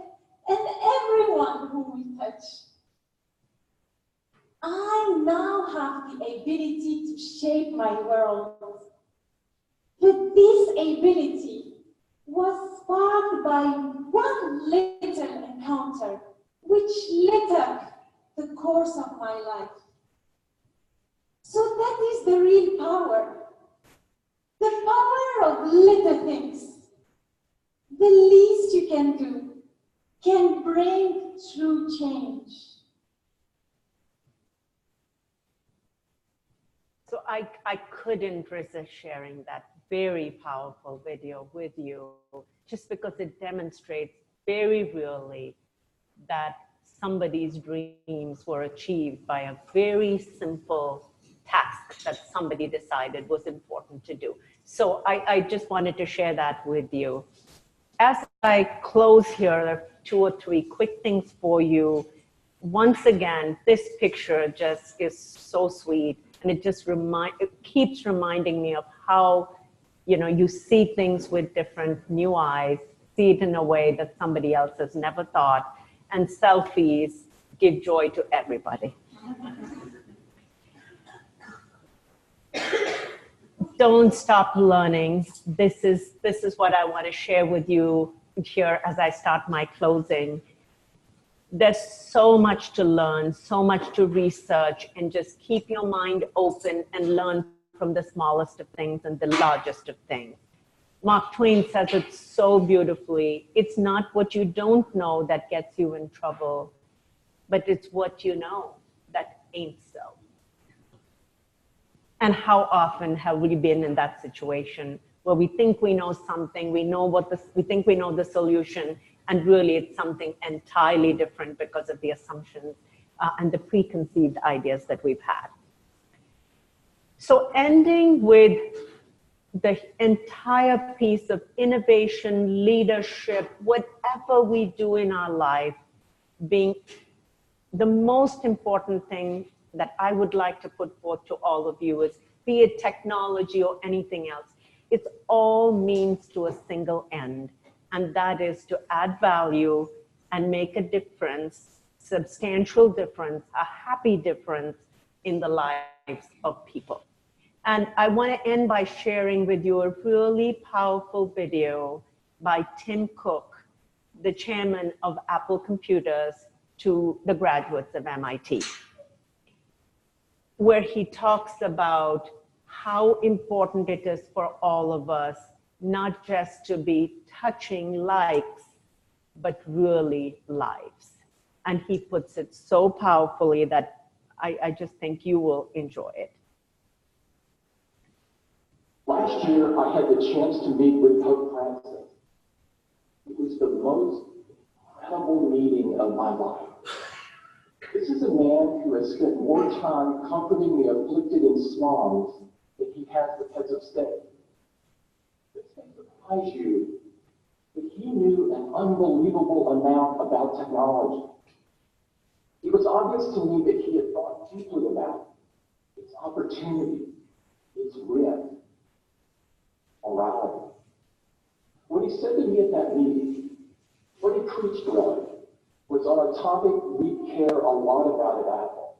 and everyone whom we touch. I now have the ability to shape my world. But this ability was sparked by one little encounter which lit up the course of my life. So that is the real power. The power of little things. The least you can do can bring true change. So I couldn't resist sharing that very powerful video with you, just because it demonstrates very really that somebody's dreams were achieved by a very simple task that somebody decided was important to do. So I just wanted to share that with you. As I close here, there are 2 or 3 quick things for you. Once again, this picture just is so sweet, and it just keeps reminding me of how, you see things with different new eyes, see it in a way that somebody else has never thought, and selfies give joy to everybody. Don't stop learning. This is what I want to share with you here as I start my closing. There's so much to learn, so much to research, and just keep your mind open and learn from the smallest of things and the largest of things. Mark Twain says it so beautifully. It's not what you don't know that gets you in trouble, but it's what you know that ain't so. And how often have we been in that situation where we think we know something, we think we know the solution, and really it's something entirely different because of the assumptions and the preconceived ideas that we've had. So ending with the entire piece of innovation, leadership, whatever we do in our life, being the most important thing that I would like to put forth to all of you is, be it technology or anything else, it's all means to a single end, and that is to add value and make a difference, substantial difference, a happy difference in the lives of people. And I want to end by sharing with you a really powerful video by Tim Cook, the chairman of Apple Computers, to the graduates of MIT, where he talks about how important it is for all of us, not just to be touching likes, but really lives. And he puts it so powerfully that I just think you will enjoy it. Last year, I had the chance to meet with Pope Francis. It was the most incredible meeting of my life. This is a man who has spent more time comforting the afflicted in slums than he has with heads of state. This may surprise you, but he knew an unbelievable amount about technology. It was obvious to me that he had thought deeply about its opportunity, its risk, morality. What he said to me at that meeting, what he preached really, was on a topic we care a lot about at Apple.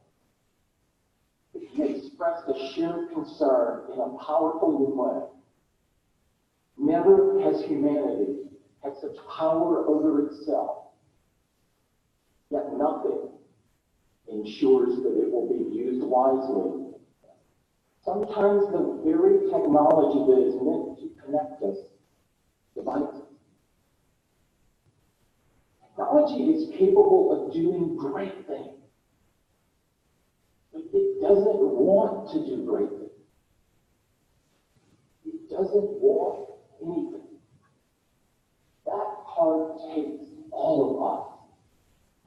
But he expressed a shared concern in a powerful new way. Never has humanity had such power over itself, yet nothing ensures that it will be used wisely. Sometimes the very technology that is meant to connect us divides us. Technology is capable of doing great things, but it doesn't want to do great things. It doesn't want anything. That part takes all of us.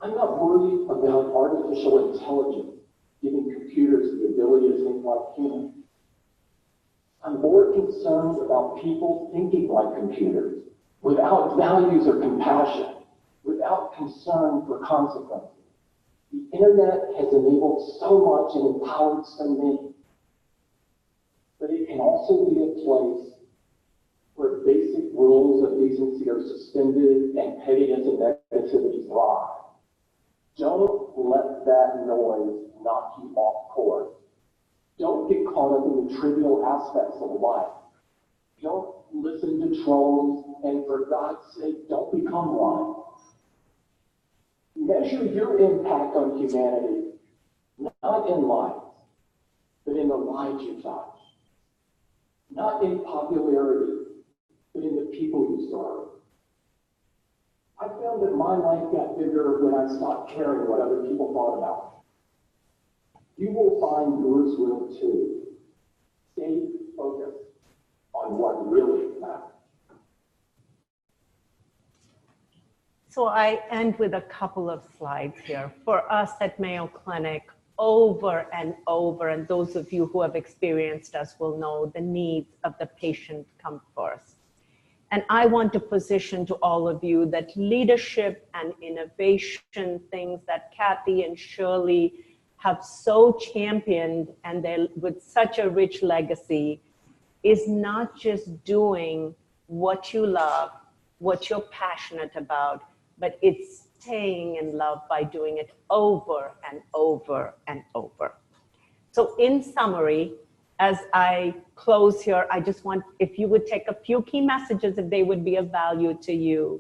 I'm not worried about artificial intelligence giving computers the ability to think like humans. I'm more concerned about people thinking like computers, without values or compassion, without concern for consequences. The internet has enabled so much and empowered so many. But it can also be a place where basic rules of decency are suspended and pettiness and negativity thrive. Don't let that noise knock you off course. Don't get caught up in the trivial aspects of life. Don't listen to trolls, and for God's sake, don't become one. Measure your impact on humanity, not in lives, but in the lives you touch. Not in popularity, but in the people you serve. I found that my life got bigger when I stopped caring what other people thought about me. You will find yours will too. Stay focused on what really matters. So I end with a couple of slides here. For us at Mayo Clinic, over and over, and those of you who have experienced us will know the needs of the patient come first. And I want to position to all of you that leadership and innovation, things that Kathy and Shirley have so championed, and they're with such a rich legacy, is not just doing what you love, what you're passionate about, but it's staying in love by doing it over and over and over. So in summary, as I close here, I just want, if you would take a few key messages, if they would be of value to you.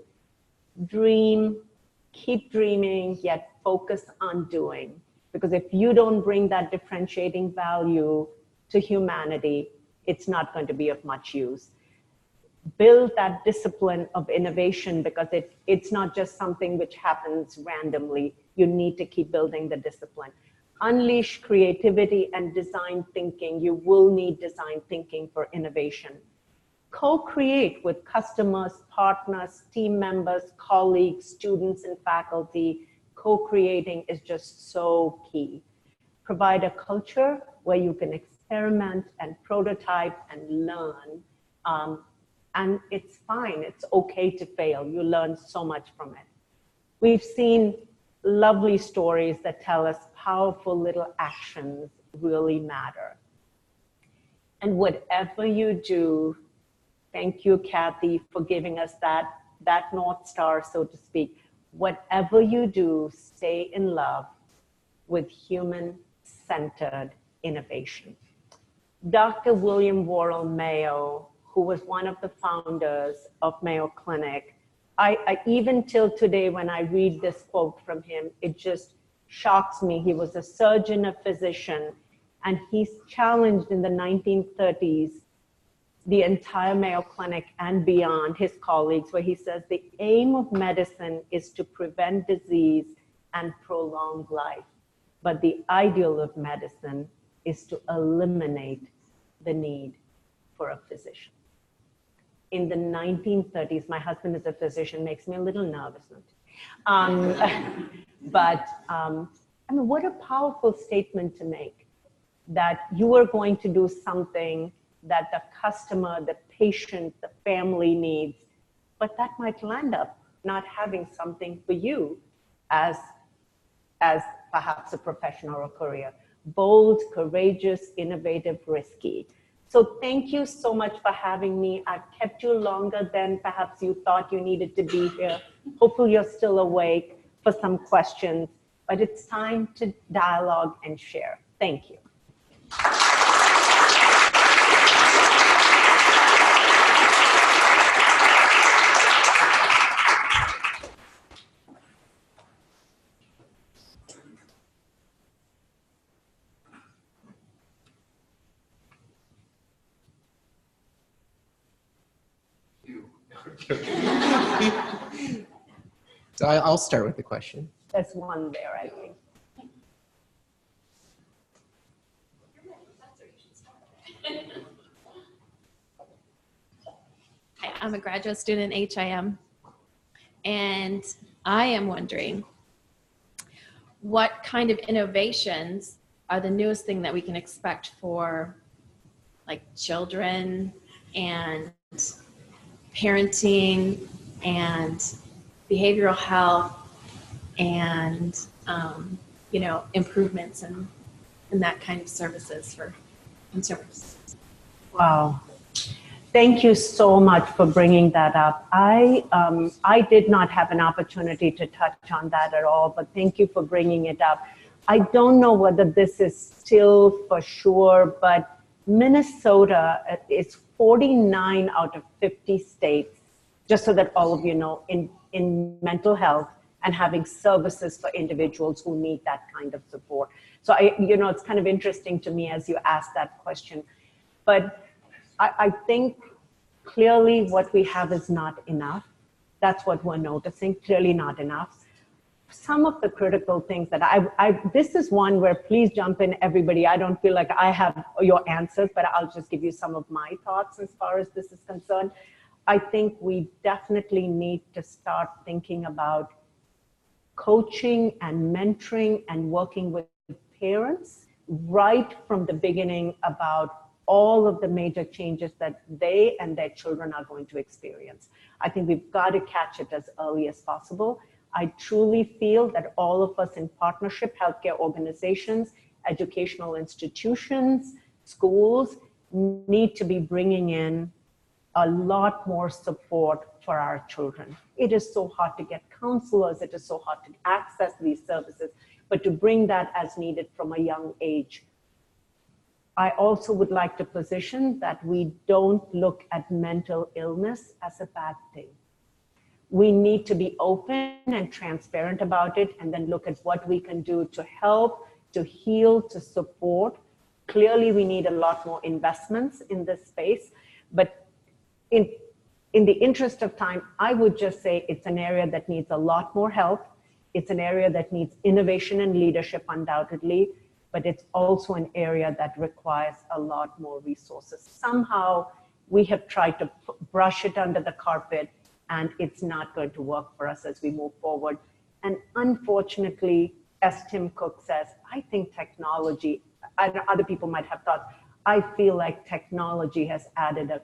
Dream, keep dreaming, yet focus on doing. Because if you don't bring that differentiating value to humanity, it's not going to be of much use. Build that discipline of innovation, because it's not just something which happens randomly. You need to keep building the discipline. Unleash creativity and design thinking. You will need design thinking for innovation. Co-create with customers, partners, team members, colleagues, students, and faculty. Co-creating is just so key. Provide a culture where you can experiment and prototype and learn. And it's fine, it's okay to fail. You learn so much from it. We've seen lovely stories that tell us powerful little actions really matter. And whatever you do, thank you, Kathy, for giving us that North Star, so to speak. Whatever you do, stay in love with human-centered innovation. Dr. William Worrell Mayo, who was one of the founders of Mayo Clinic, I even till today, when I read this quote from him, it just shocks me. He was a surgeon, a physician, and he's challenged in the 1930s the entire Mayo Clinic and beyond, his colleagues, where he says the aim of medicine is to prevent disease and prolong life. But the ideal of medicine is to eliminate the need for a physician. In the 1930s, my husband is a physician, makes me a little nervous. I mean, what a powerful statement to make, that you are going to do something that the customer, the patient, the family needs, but that might land up not having something for you as perhaps a profession or a career. Bold, courageous, innovative, risky. So thank you so much for having me. I've kept you longer than perhaps you thought you needed to be here. Hopefully you're still awake for some questions, but it's time to dialogue and share. Thank you. So I'll start with the question. There's one there, I think. Hi, I'm a graduate student in HIM, and I am wondering what kind of innovations are the newest thing that we can expect for like children and parenting and behavioral health and improvements in that kind of services for consumers. Wow. Thank you so much for bringing that up. I did not have an opportunity to touch on that at all, but thank you for bringing it up. I don't know whether this is still for sure, but Minnesota is 49 out of 50 states, just so that all of you know, in mental health and having services for individuals who need that kind of support. So it's kind of interesting to me as you ask that question. But I think clearly what we have is not enough. That's what we're noticing, clearly not enough. Some of the critical things that this is one where please jump in, everybody. I don't feel like I have your answers, but I'll just give you some of my thoughts as far as this is concerned. I think we definitely need to start thinking about coaching and mentoring and working with parents right from the beginning about all of the major changes that they and their children are going to experience. I think we've got to catch it as early as possible. I truly feel that all of us in partnership, healthcare organizations, educational institutions, schools, need to be bringing in a lot more support for our children. It is so hard to get counselors, it is so hard to access these services, but to bring that as needed from a young age. I also would like to position that we don't look at mental illness as a bad thing. We need to be open and transparent about it and then look at what we can do to help, to heal, to support. Clearly, we need a lot more investments in this space, but in the interest of time, I would just say it's an area that needs a lot more help. It's an area that needs innovation and leadership, undoubtedly, but it's also an area that requires a lot more resources. Somehow, we have tried to brush it under the carpet, and it's not going to work for us as we move forward. And unfortunately, as Tim Cook says, I think technology, other people might have thought, I feel like technology has added a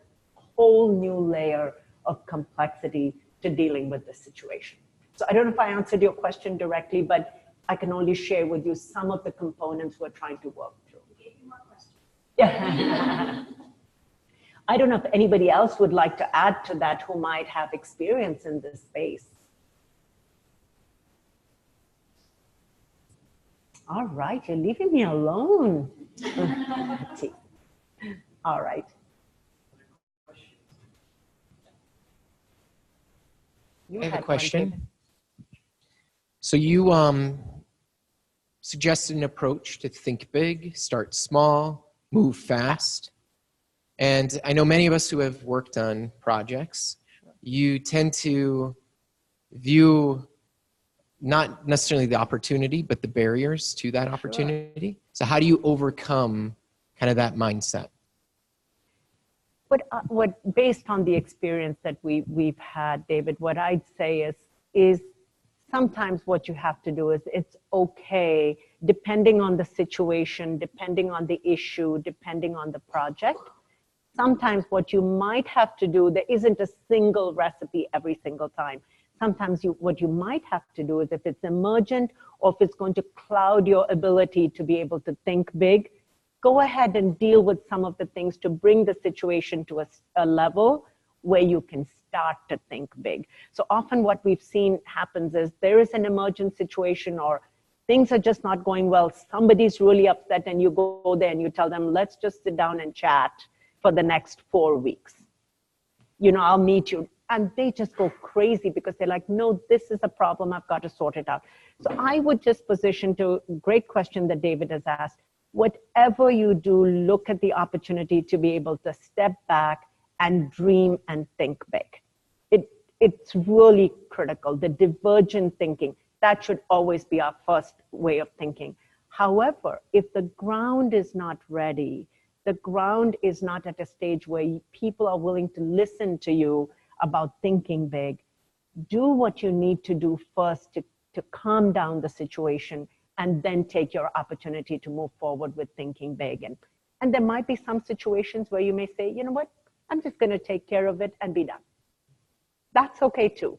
whole new layer of complexity to dealing with this situation. So I don't know if I answered your question directly, but I can only share with you some of the components we're trying to work through. Yeah. I don't know if anybody else would like to add to that who might have experience in this space. All right, you're leaving me alone. All right. I have a question. So you suggested an approach to think big, start small, move fast. And I know many of us who have worked on projects, you tend to view not necessarily the opportunity, but the barriers to that opportunity. Sure. So how do you overcome kind of that mindset? what based on the experience that we've had, David, what I'd say is sometimes what you have to do is it's okay, depending on the situation, depending on the issue, depending on the project. Sometimes what you might have to do, there isn't a single recipe every single time. Sometimes what you might have to do is if it's emergent or if it's going to cloud your ability to be able to think big, go ahead and deal with some of the things to bring the situation to a level where you can start to think big. So often what we've seen happens is there is an emergent situation or things are just not going well. Somebody's really upset and you go there and you tell them, let's just sit down and chat for the next 4 weeks. You know, I'll meet you. And they just go crazy because they're like, no, this is a problem. I've got to sort it out. So I would just position to, great question that David has asked, whatever you do, look at the opportunity to be able to step back and dream and think big. It's really critical. The divergent thinking, that should always be our first way of thinking. However, if the ground is not ready, the ground is not at a stage where people are willing to listen to you about thinking big, do what you need to do first to calm down the situation and then take your opportunity to move forward with thinking big. And there might be some situations where you may say, you know what, I'm just going to take care of it and be done. That's okay too.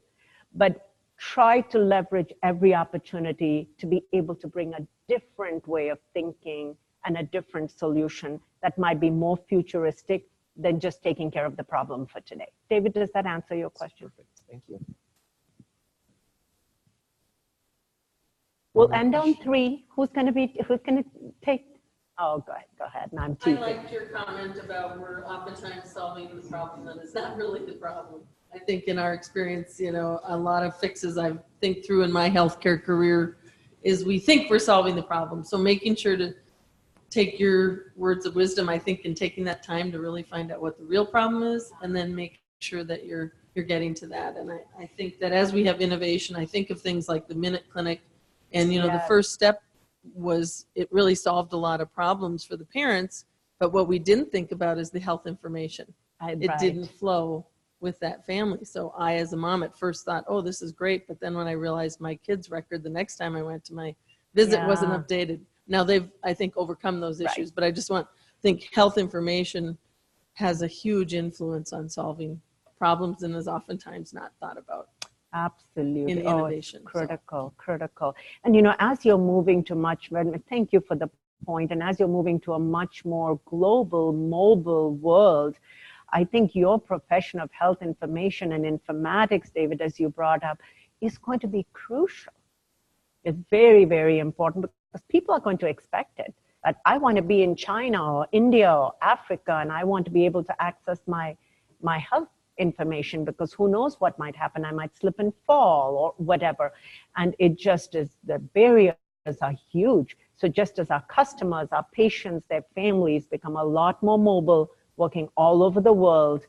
But try to leverage every opportunity to be able to bring a different way of thinking and a different solution that might be more futuristic than just taking care of the problem for today. David, does that answer your question? Perfect. Thank you. We'll end on 3. Who's going to take? Oh, go ahead. And I'm teasing. I liked your comment about we're oftentimes solving the problem and it's not really the problem. I think in our experience, you know, a lot of fixes I think through in my healthcare career is we think we're solving the problem. So making sure to take your words of wisdom, I think, in taking that time to really find out what the real problem is and then make sure that you're getting to that. And I think that as we have innovation, I think of things like the Minute Clinic and, you know, the first step was it really solved a lot of problems for the parents. But what we didn't think about is the health information. It didn't flow with that family. So I, as a mom, at first thought, oh, this is great. But then when I realized my kid's record, the next time I went to my visit wasn't updated. Now they've, I think, overcome those issues, but I just think health information has a huge influence on solving problems and is oftentimes not thought about. Absolutely. In innovation. Critical. And, you know, as you're moving to thank you for the point, and as you're moving to a much more global, mobile world, I think your profession of health information and informatics, David, as you brought up, is going to be crucial. It's very, very important because people are going to expect it. That I want to be in China or India or Africa, and I want to be able to access my health information because who knows what might happen. I might slip and fall or whatever. And it just is, the barriers are huge. So just as our customers, our patients, their families become a lot more mobile, working all over the world,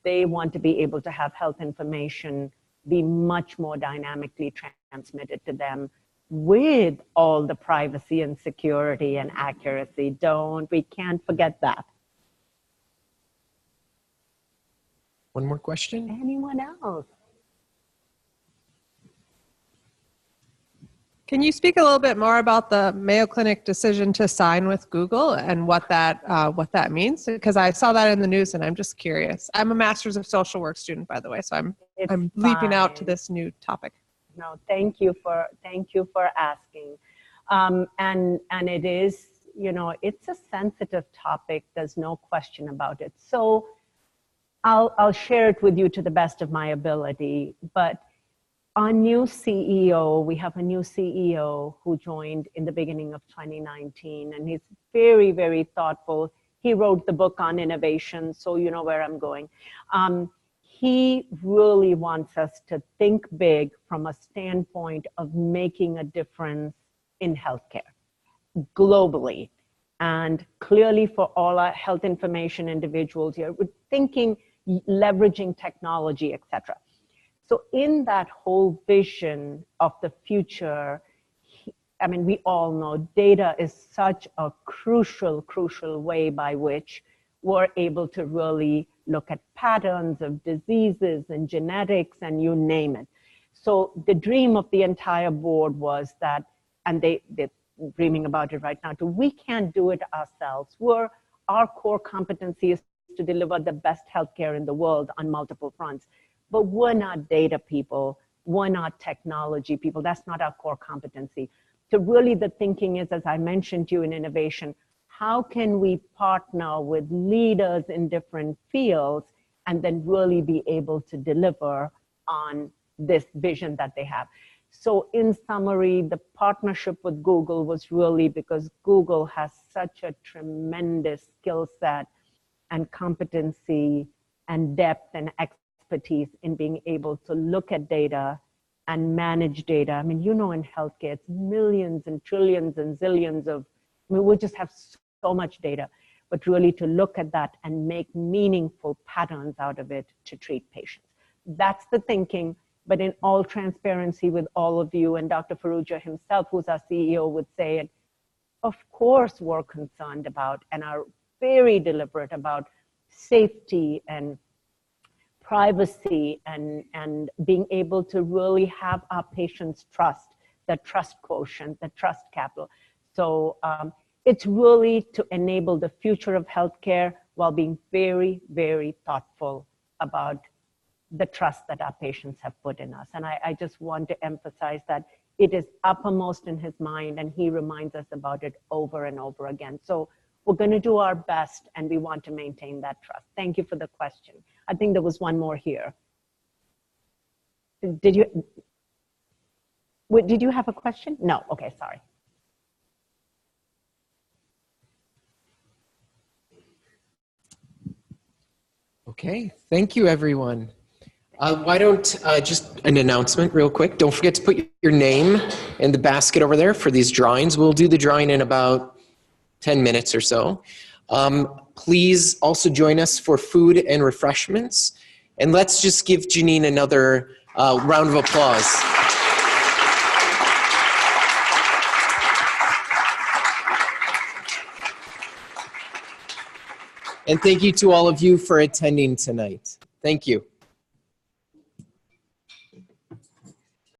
they want to be able to have health information be much more dynamically transmitted to them with all the privacy and security and accuracy. We can't forget that. One more question? Anyone else? Can you speak a little bit more about the Mayo Clinic decision to sign with Google and what that means? Because I saw that in the news and I'm just curious. I'm a Master's of Social Work student, by the way, so I'm leaping out to this new topic. No, thank you for asking. And it is, you know, it's a sensitive topic. There's no question about it. So I'll share it with you to the best of my ability. But our new CEO, we have a new CEO who joined in the beginning of 2019, and he's very, very thoughtful. He wrote the book on innovation, so you know where I'm going. He really wants us to think big from a standpoint of making a difference in healthcare globally. And clearly for all our health information individuals here, we're thinking leveraging technology, etc. So in that whole vision of the future, I mean, we all know data is such a crucial way by which we're able to really look at patterns of diseases and genetics and you name it. So the dream of the entire board was that, and they're dreaming about it right now too, we can't do it ourselves. Our core competency is to deliver the best healthcare in the world on multiple fronts. But we're not data people, we're not technology people, that's not our core competency. So really the thinking is, as I mentioned to you in innovation, how can we partner with leaders in different fields and then really be able to deliver on this vision that they have? So in summary, the partnership with Google was really because Google has such a tremendous skill set and competency and depth and expertise in being able to look at data and manage data. I mean, in healthcare, it's millions and trillions and zillions of, we just have so much data, but really to look at that and make meaningful patterns out of it to treat patients. That's the thinking, but in all transparency with all of you, and Dr. Farrugia himself, who's our CEO, would say it, of course we're concerned about and are very deliberate about safety and privacy and being able to really have our patients trust, the trust quotient, the trust capital. So it's really to enable the future of healthcare while being very, very thoughtful about the trust that our patients have put in us. And I just want to emphasize that it is uppermost in his mind and he reminds us about it over and over again. So we're going to do our best and we want to maintain that trust. Thank you for the question. I think there was one more here. Did you have a question? No, okay, sorry. Okay, thank you everyone. Why don't, just an announcement real quick. Don't forget to put your name in the basket over there for these drawings. We'll do the drawing in about 10 minutes or so. Please also join us for food and refreshments. And let's just give Janine another round of applause. And thank you to all of you for attending tonight. Thank you.